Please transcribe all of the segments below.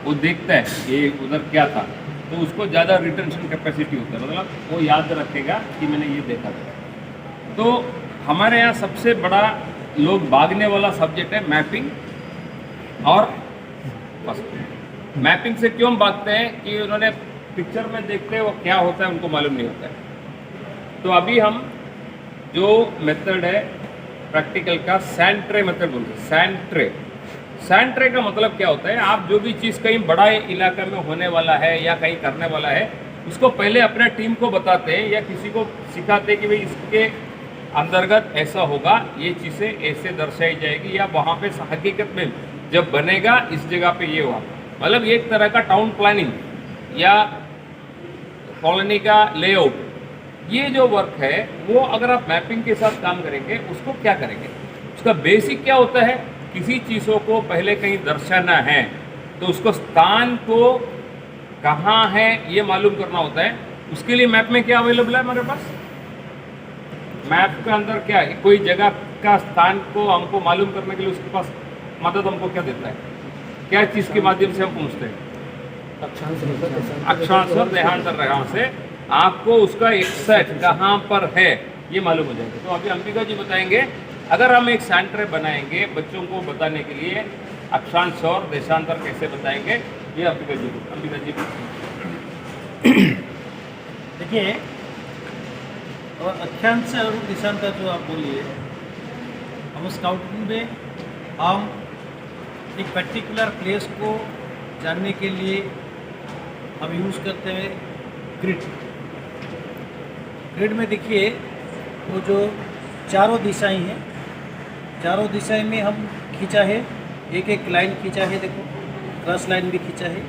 वो देखता है कि उधर क्या था, तो उसको ज़्यादा रिटेंशन कैपेसिटी होता है, मतलब वो याद रखेगा कि मैंने ये देखा था। तो हमारे यहाँ सबसे बड़ा लोग भागने वाला सब्जेक्ट है मैपिंग और फर्स्ट। मैपिंग से क्यों भागते हैं कि उन्होंने पिक्चर में देखते हैं वो क्या होता है उनको मालूम नहीं होता है। तो अभी हम जो मेथड है प्रैक्टिकल का सैंट्रे मेथड बोलते हैं। सैंट्रे, सैंट्रे का मतलब क्या होता है, आप जो भी चीज़ कहीं बड़ा इलाके में होने वाला है या कहीं करने वाला है उसको पहले अपने टीम को बताते हैं या किसी को सिखाते हैं कि भाई इसके अंतर्गत ऐसा होगा, ये चीज़ें ऐसे दर्शाई जाएगी, या वहाँ पे हकीकत में जब बनेगा इस जगह पे ये हुआ। मतलब एक तरह का टाउन प्लानिंग या कॉलोनी का लेआउट, ये जो वर्क है वो अगर आप मैपिंग के साथ काम करेंगे उसको क्या करेंगे, उसका बेसिक क्या होता है, किसी चीज़ों को पहले कहीं दर्शाना है तो उसको स्थान को कहाँ है ये मालूम करना होता है। उसके लिए मैप में क्या अवेलेबल है हमारे पास, मैप के अंदर क्या है, कोई जगह का स्थान को हमको मालूम करने के लिए उसके पास मदद हमको क्या देता है, क्या चीज़ के माध्यम से हम पूछते हैं, अक्षांश और देहांतर रेखाओं से आपको उसका एग्जैक्ट कहाँ पर है ये मालूम हो जाएगा। तो अभी अंबिका जी बताएंगे, अगर हम एक सैंट्रे बनाएंगे बच्चों को बताने के लिए अक्षांश और देशांतर कैसे बताएंगे, ये अंबिका जी देखिए, और अक्षांश और देशांतर जो आप बोलिए, हम स्काउटिंग में हम एक पर्टिकुलर प्लेस को जानने के लिए हम यूज़ करते हैं ग्रिड। ग्रिड में देखिए वो जो चारों दिशाएं हैं, चारों दिशाएं में हम खींचा है, एक एक लाइन खींचा है, देखो क्रॉस लाइन भी खींचा है,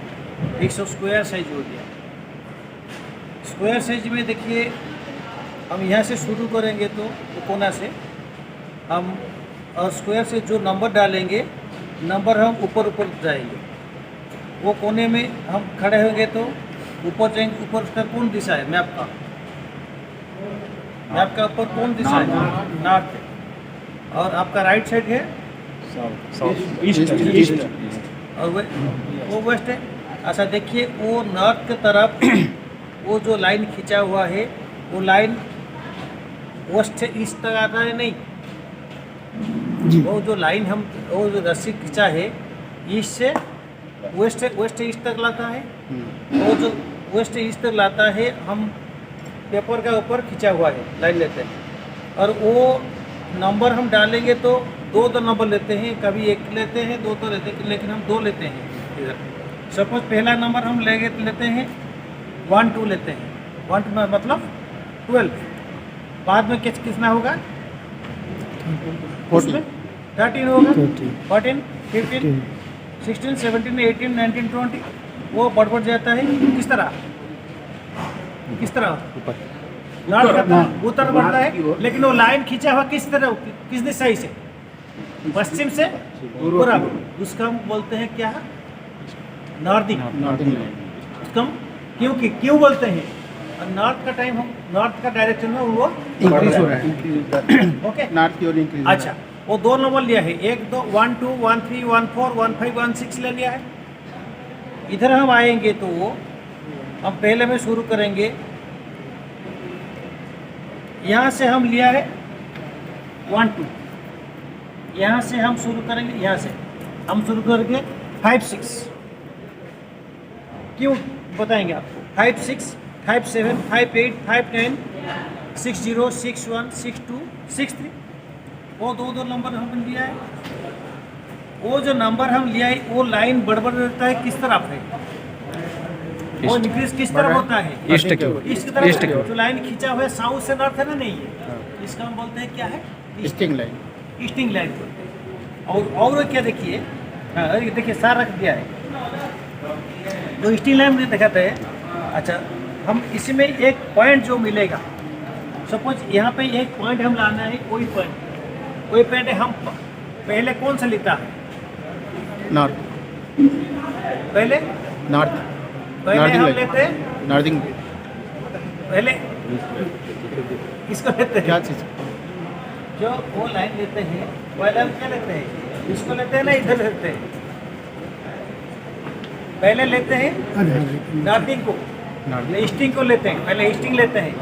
100 स्क्वायर साइज हो गया। स्क्वायर साइज में देखिए हम यहाँ से शुरू करेंगे तो कोना से हम, और स्क्वायर से जो नंबर डालेंगे नंबर हम ऊपर ऊपर जाएंगे, वो कोने में हम खड़े होंगे तो ऊपर जाएंगे। ऊपर उसका कौन दिशा है मैप का, मैप का ऊपर कौन दिशा है, नॉर्थ है, और आपका राइट साइड है ईस्ट, और वो वेस्ट है। अच्छा देखिए, वो नॉर्थ की तरफ वो जो लाइन खींचा हुआ है वो लाइन वेस्ट से ईस्ट तक आता है नहीं, वो जो लाइन हम, वो जो रस्सी खींचा है ईस्ट से वेस्ट से ईस्ट तक लाता है, वो जो वेस्ट से ईस्ट तक लाता है हम पेपर का ऊपर खींचा हुआ है लाइन लेते हैं, और वो नंबर हम डालेंगे तो दो नंबर लेते हैं, कभी एक लेते हैं, दो तो लेते हैं, लेकिन हम दो लेते हैं इधर। सपोज पहला नंबर हम लेते हैं 1 2 लेते हैं, 1 2 मतलब 12, बाद में कितना होगा, 13 होगा, 14 15 16 17 18 19 20, वो बढ़ जाता है। किस तरह उत्तर बढ़ता है, लेकिन वो लाइन खींचा हुआ किस तरह, किस दिशा से, पश्चिम से पूर्व, उसका हम बोलते हैं क्या, नॉर्दिंग। उसका क्यों बोलते हैं, और नॉर्थ का टाइम हम नॉर्थ का डायरेक्शन में वो इंक्रीज हो रहा है, ओके, नॉर्थ की ओर इंक्रीज। अच्छा, वो दो नंबर लिया है, 1 2 1 2 1 3 1 4 1 5 1 6 ले लिया है। इधर हम आएंगे तो वो हम पहले में शुरू करेंगे, यहाँ से हम लिया है 1 2, यहाँ से हम शुरू करेंगे, यहाँ से हम शुरू करेंगे 5 6, क्यों बताएंगे आपको, 5 6 5 7 5 8 5 9 6 0 6 1 6 2 6 3, वो दो नंबर हमने लिया है। वो जो नंबर हम लिया है वो लाइन बढ़ रहता है, किस तरफ है, वो इंक्रीज किस तरफ होता है, ईस्ट की तरफ। जो लाइन खींचा हुआ है साउथ से नॉर्थ है ना, नहीं है, इसका हम बोलते हैं क्या है, ईस्टिंग लाइन, ईस्टिंग लाइन बोलते हैं। और क्या देखिए, देखिए सार रख दिया है, जो ईस्टिंग लाइन में दिखाते हैं। अच्छा, हम इसमें एक पॉइंट जो मिलेगा, सपोज यहाँ पे एक पॉइंट हम लाना है, कोई पॉइंट हम पहले कौन सा लेता है, नॉर्थ, पहले हम लेते हैं नॉर्थिंग, पहले किसको लेते हैं, क्या चीज़, जो वो लाइन लेते हैं पहले हम क्या लेते हैं, इसको लेते हैं ना, इधर लेते हैं, पहले लेते हैं नॉर्थिंग को, ईस्टिंग को लेते हैं, पहले ईस्टिंग लेते हैं,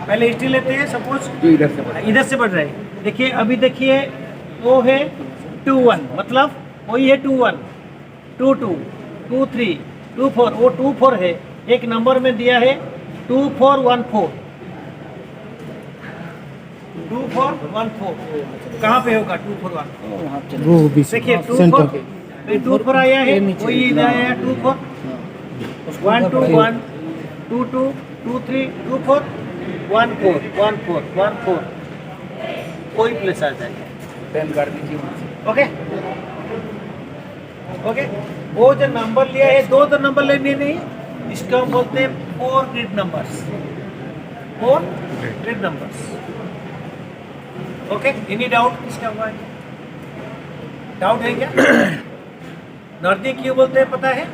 पहले ईस्टिंग लेते हैं। सपोज जो इधर से बढ़ रहा है, देखिए अभी देखिए वो है 2-1, मतलब वही है 2-1, 2-2, 2-3, 2-4, वो 2-4 है। एक नंबर में दिया है 2-4-1-4, 2-4-1-4, कहाँ पे होगा 2-4-1? वो भी देखिए 2-4 आया है, वही इधर आया 2-4, 1-2-1, 2-2, 2-3, 2-4, 1-4, 1-4, 1-4, कोई प्लेस आ जाएगा। पेन कर दीजिए वहाँ से। ओके ओके, वो जो नंबर लिया है, दो नंबर लेने नहीं, इसको हम बोलते हैं 4 grid numbers, 4 grid numbers. Okay, any doubt किसका हुआ है? डाउट है क्या? नॉर्थिंग क्यों बोलते हैं पता है,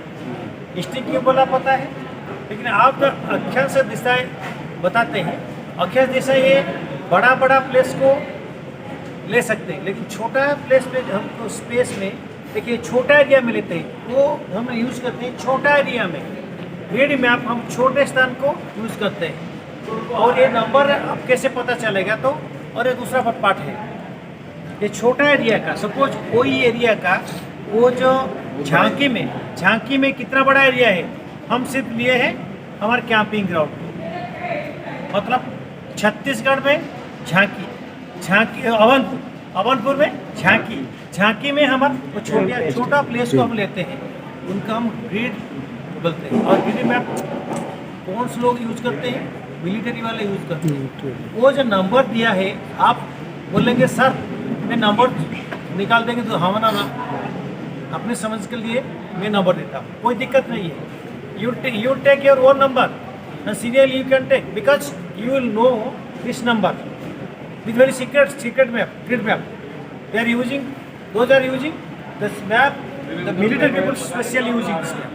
ईस्टिंग क्यों बोला पता है, लेकिन आप जो अक्षांश दिशाएं बताते हैं, अक्षांश दिशा ये बड़ा बड़ा प्लेस को ले सकते हैं, लेकिन छोटा प्लेस पे हमको स्पेस में, देखिए छोटा एरिया में लेते हैं, वो हम यूज़ करते हैं छोटा एरिया में। ग्रिड मैप हम छोटे स्थान को यूज़ करते हैं। और ये नंबर अब कैसे पता चलेगा, तो और ये दूसरा पार्ट है, ये छोटा एरिया का, सपोज कोई एरिया का वो जो झांकी में कितना बड़ा एरिया है, हम सिर्फ लिए हैं हमारे कैंपिंग ग्राउंड, मतलब छत्तीसगढ़ में झांकी, अवनपुर में झांकी में हमारा छोटा प्लेस को हम लेते हैं, उनका हम ग्रिड बोलते हैं। और ग्रिड मैप कौन से लोग यूज करते हैं, मिलिट्री वाले यूज करते हैं। वो जो नंबर दिया है, आप बोलेंगे सर मैं नंबर निकाल देंगे, तो हमारा अपने समझ के लिए मैं नंबर देता हूँ, कोई दिक्कत नहीं है। You take your own number and serial you can take, because you will know this number with very secret map, grid map. Those are using this map, the military people specially using this map.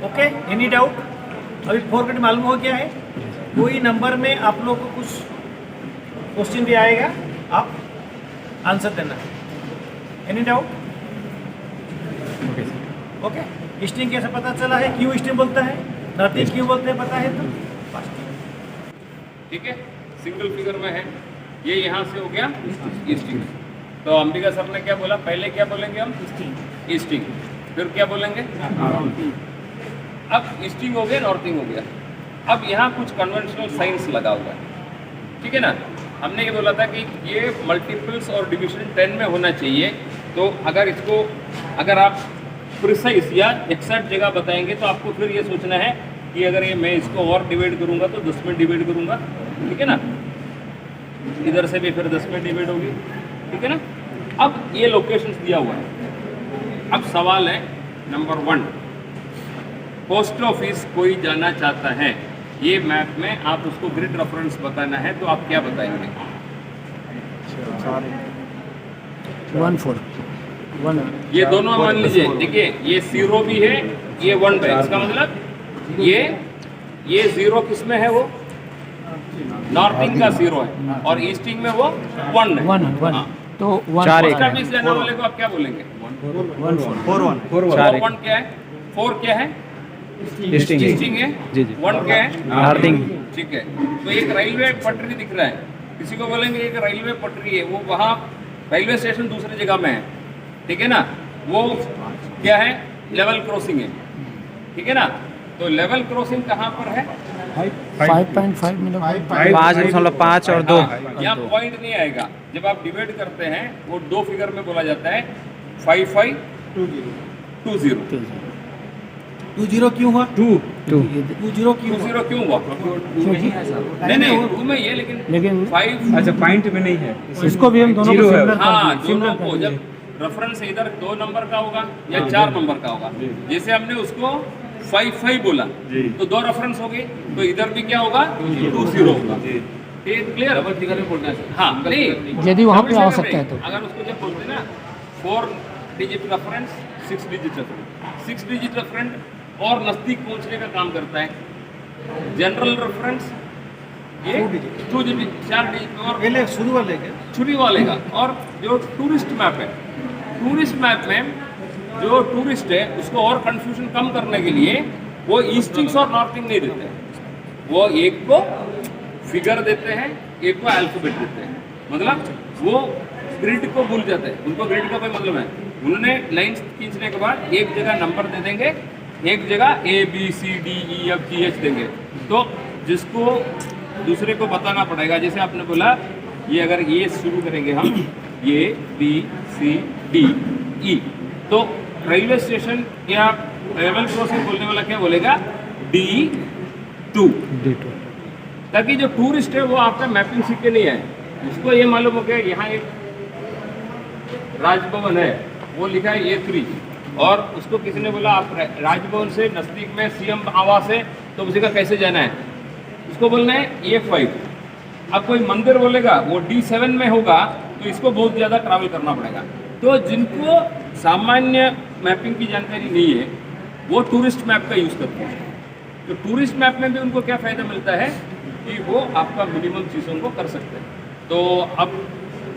Okay, any doubt? अभी 4 grid मालूम हो गया है, कोई number में आप लोग को कुछ क्वेश्चन भी आएगा, आप आंसर देना। Any doubt? ओके, ईस्टिंग कैसे पता चला है, क्यों ईस्टिंग बोलता है, नॉर्थिंग क्यों बोलते हैं पता है तो बस। ठीक है, सिंगल फिगर में है, ये यहाँ से हो गया ईस्टिंग। तो अंबिका सर ने क्या बोला, पहले क्या बोलेंगे हम, ईस्टिंग, फिर क्या बोलेंगे, अब ईस्टिंग हो गया, नॉर्थिंग हो गया। अब यहाँ कुछ कन्वेंशनल साइंस लगा हुआ है, ठीक है ना। हमने ये बोला था कि ये मल्टीपल्स और डिविजन 10 में होना चाहिए। तो अगर आप प्रिसाइज या एक्सैक्ट जगह बताएंगे, तो आपको फिर ये सोचना है कि अगर ये मैं इसको और डिवाइड करूँगा तो 10 में डिवाइड करूँगा, ठीक है ना, इधर से भी फिर 10 में डिवाइड होगी, ठीक है ना। अब ये लोकेशंस दिया हुआ है। अब सवाल है नंबर 1, पोस्ट ऑफिस कोई जाना चाहता है, ये मैप में आप उसको ग्रिड रेफरेंस बताना है, तो आप क्या बताएंगे? 1-4 ये दोनों मान लीजिए, देखिए ये 0 भी है, ये 1 है, इसका मतलब ये 0 किस में है, वो नॉर्थिंग का 0 है, और ईस्टिंग में वो 1 है। 1 तो 1 पोस्ट ऑफिस जाने वाले को आप क्या बोलेंगे? 1 क्या है, 4 क्या है, ईस्टिंग है, 1 क्या है, नॉर्थिंग। ठीक है। तो एक रेलवे पटरी दिख रहा है, किसी को बोलेंगे एक रेलवे पटरी है, वो वहाँ रेलवे स्टेशन दूसरी जगह में है, ठीक है ना, वो क्या है, लेवल क्रॉसिंग है, ठीक है ना। तो लेवल क्रॉसिंग कहाँ पर है? 5.5 मिनट 5.5 और 2 यहाँ पॉइंट नहीं आएगा, जब आप डिवाइड करते हैं वो 2 फिगर में बोला जाता है 5520। 20 क्यों हुआ? 20 क्यों हुआ? नहीं वो में ये, लेकिन 5, अच्छा पॉइंट में नहीं है, इसको भी हम दोनों को सिमिलर हाँ, दोनों को जब रेफरेंस इधर 2 नंबर का होगा या 4 नंबर का होगा, जैसे हमने उसको 55 बोला तो 2 रेफरेंस हो गए, तो इधर भी क्या होगा, 20 होगा। क्लियर? हाँ, नहीं यदि वहाँ पे आ सकता है तो अगर उसको जब बोलते हैं ना 4 digit reference, 6 digit reference, 6 digit reference और नजदीक पहुंचने का काम करता है। जनरल रेफरेंस ये 2 डिजिट, 4 डिजिट और पहले शुरू वाले का। और जो टूरिस्ट मैप है, टूरिस्ट मैप में जो टूरिस्ट है उसको और कंफ्यूजन कम करने के लिए वो ईस्टिंग्स और नॉर्थिंग नहीं देते हैं, वो एक को फिगर देते हैं, एक को अल्फाबेट देते हैं। मतलब वो ग्रिड को भूल जाते हैं, उनको ग्रिड का कोई मतलब है। उन्होंने लाइन्स खींचने के बाद एक जगह नंबर दे देंगे, एक जगह ABCDEFGH देंगे। तो जिसको दूसरे को बताना पड़ेगा, जैसे आपने बोला ये अगर ये शुरू करेंगे हम ये BCDE, तो रेलवे स्टेशन या लेवल क्रॉसिंग बोलने वाला क्या बोलेगा D2, ताकि जो टूरिस्ट है वो आपका मैपिंग सीख के नहीं आए, उसको ये मालूम हो गया यहाँ एक राजभवन है, वो लिखा है A3, और उसको किसी ने बोला आप राजभवन से नज़दीक में CM आवास है, तो उसी का कैसे जाना है, उसको बोलना है A5। अब कोई मंदिर बोलेगा वो D7 में होगा, तो इसको बहुत ज़्यादा ट्रैवल करना पड़ेगा। तो जिनको सामान्य मैपिंग की जानकारी नहीं है वो टूरिस्ट मैप का यूज़ करते हैं। तो टूरिस्ट मैप में भी उनको क्या फ़ायदा मिलता है कि वो आपका मिनिमम चीज़ों को कर सकते हैं। तो अब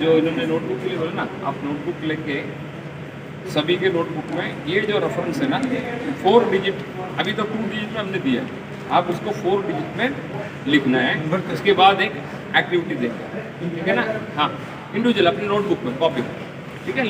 जो इन्होंने नोटबुक के लिए बोला ना, आप नोटबुक लेके सभी के नोटबुक में ये जो रेफरेंस है ना 4 डिजिट, अभी तो 2 डिजिट में हमने दिया, आप उसको 4 डिजिट में लिखना है, उसके बाद एक एक्टिविटी देंगे, ठीक है ना। हाँ, इंडिविजुअल अपनी नोटबुक में कॉपी, ठीक है।